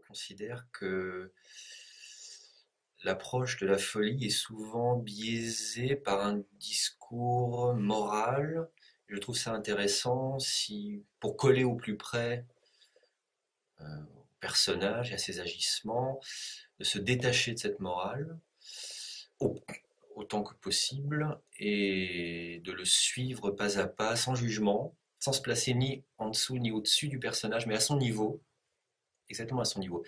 considère que l'approche de la folie est souvent biaisée par un discours moral. Je trouve ça intéressant si, pour coller au plus près au personnage et à ses agissements, de se détacher de cette morale au- autant que possible et de le suivre pas à pas, sans jugement, sans se placer ni en dessous ni au-dessus du personnage, mais à son niveau, exactement à son niveau.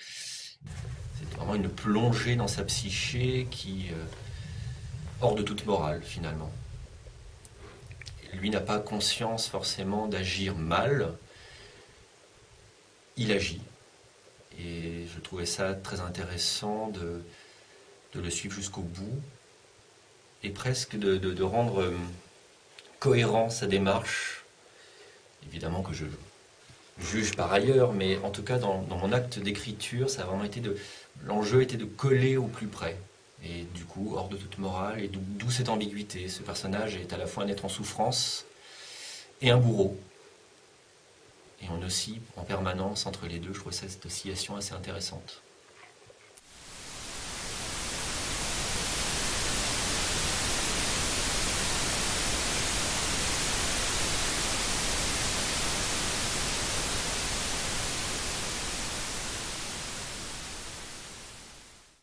C'est vraiment une plongée dans sa psyché qui, hors de toute morale finalement. Lui n'a pas conscience forcément d'agir mal, il agit. Et je trouvais ça très intéressant de le suivre jusqu'au bout et presque de rendre cohérent sa démarche. Évidemment que je juge par ailleurs, mais en tout cas dans mon acte d'écriture, ça a vraiment été l'enjeu était de coller au plus près. Et du coup, hors de toute morale, et d'où cette ambiguïté. Ce personnage est à la fois un être en souffrance et un bourreau. Et on oscille en permanence entre les deux. Je trouve cette oscillation assez intéressante.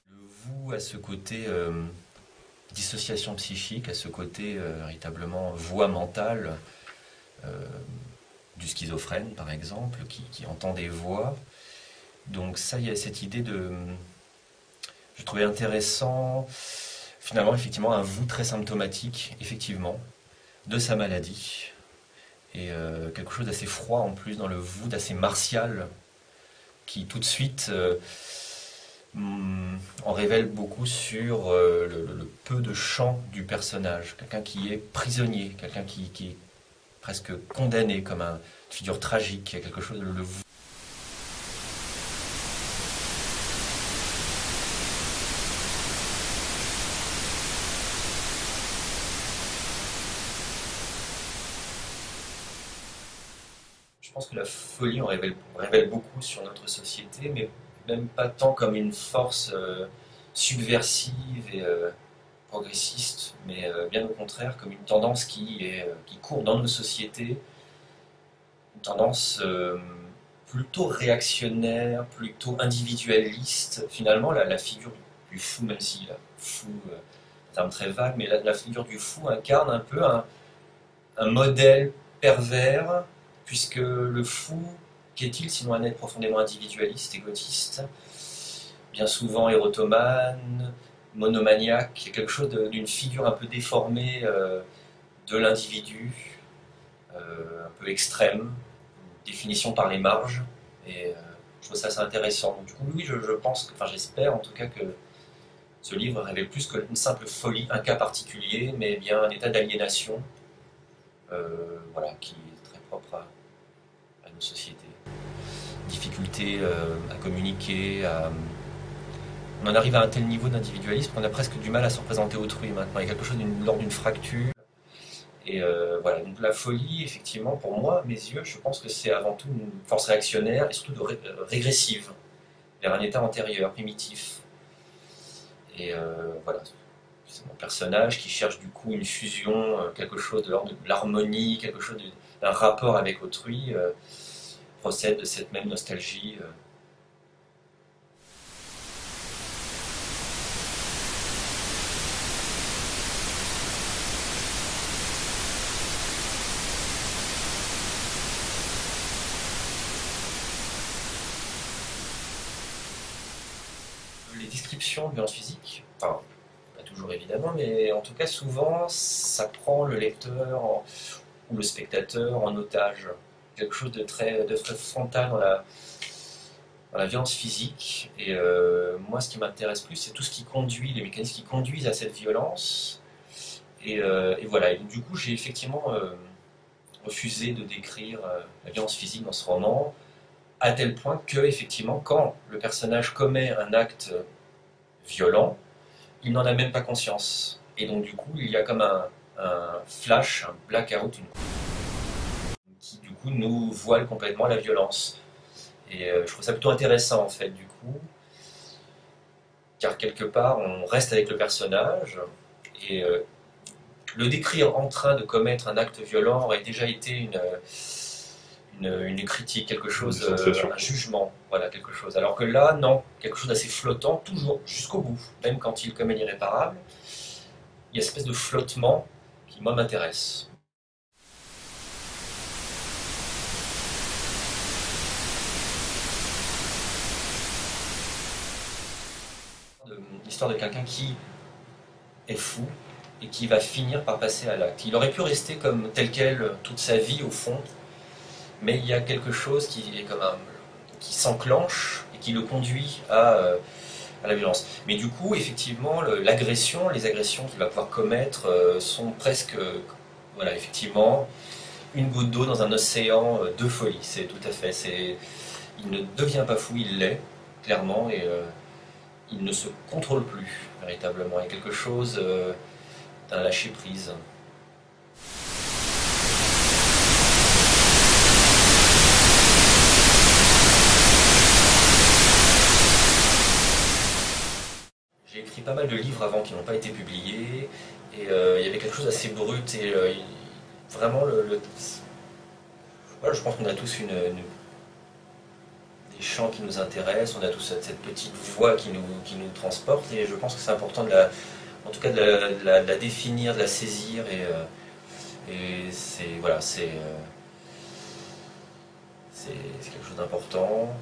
Le vous a ce côté dissociation psychique, à ce côté véritablement voix mentale euh, du schizophrène, par exemple, qui entend des voix. Donc ça, il y a cette idée de... Je trouvais intéressant, finalement, effectivement, un vous très symptomatique, effectivement, de sa maladie. Et quelque chose d'assez froid en plus dans le vous, d'assez martial, qui tout de suite en révèle beaucoup sur le peu de champ du personnage. Quelqu'un qui est prisonnier, quelqu'un qui est presque condamné comme une figure tragique, il y a quelque chose, le vous. Je pense que la folie révèle beaucoup sur notre société, mais même pas tant comme une force subversive et progressiste, mais bien au contraire comme une tendance qui court dans nos sociétés, une tendance plutôt réactionnaire, plutôt individualiste. Finalement, la figure du fou, même si la fou, un terme très vague, mais la figure du fou incarne un peu un modèle pervers, puisque le fou, qu'est-il sinon un être profondément individualiste, égotiste, bien souvent érotomane, monomaniaque, il y a quelque chose d'une figure un peu déformée de l'individu, un peu extrême, définition par les marges, et je trouve ça assez intéressant. Donc, du coup, oui, je pense, enfin j'espère en tout cas que ce livre révèle plus qu'une simple folie, un cas particulier, mais bien un état d'aliénation, voilà, qui est très propre à nos sociétés. Difficulté à communiquer, on en arrive à un tel niveau d'individualisme qu'on a presque du mal à se représenter autrui maintenant. Il y a quelque chose l'ordre d'une fracture. Et voilà, donc la folie, effectivement, pour moi, à mes yeux, je pense que c'est avant tout une force réactionnaire et surtout régressive, vers un état antérieur, primitif. Et voilà, c'est mon personnage qui cherche du coup une fusion, quelque chose de l'ordre de l'harmonie, quelque chose d'un rapport avec autrui, procède de cette même nostalgie. Les descriptions de violence physique, enfin, pas toujours évidemment, mais en tout cas souvent, ça prend le lecteur ou le spectateur en otage. Quelque chose de très frontal dans la violence physique. Et moi, ce qui m'intéresse plus, c'est tout ce qui conduit, les mécanismes qui conduisent à cette violence. Et voilà. Et donc, du coup, j'ai effectivement refusé de décrire la violence physique dans ce roman, à tel point que, effectivement, quand le personnage commet un acte violent, il n'en a même pas conscience. Et donc, du coup, il y a comme un flash, un blackout, qui du coup nous voile complètement la violence. Et je trouve ça plutôt intéressant en fait du coup, car quelque part on reste avec le personnage et le décrire en train de commettre un acte violent aurait déjà été une critique, quelque chose, un jugement, voilà, quelque chose. Alors que là, non, quelque chose d'assez flottant, toujours, jusqu'au bout. Même quand il commet l'irréparable, il y a cette espèce de flottement qui, moi, m'intéresse. L'histoire de quelqu'un qui est fou et qui va finir par passer à l'acte. Il aurait pu rester comme tel quel toute sa vie, au fond, mais il y a quelque chose qui est comme qui s'enclenche et qui le conduit à la violence. Mais du coup, effectivement, l'agression, les agressions qu'il va pouvoir commettre sont presque, voilà, effectivement, une goutte d'eau dans un océan de folie. C'est tout à fait. Il ne devient pas fou, il l'est, clairement, et il ne se contrôle plus, véritablement. Il y a quelque chose d'un lâcher-prise. J'ai écrit pas mal de livres avant qui n'ont pas été publiés, et il y avait quelque chose d'assez brut, et vraiment, voilà, je pense qu'on a tous des chants qui nous intéressent, on a tous cette petite voix qui nous transporte, et je pense que c'est important en tout cas de la définir, de la saisir, et c'est voilà, c'est quelque chose d'important.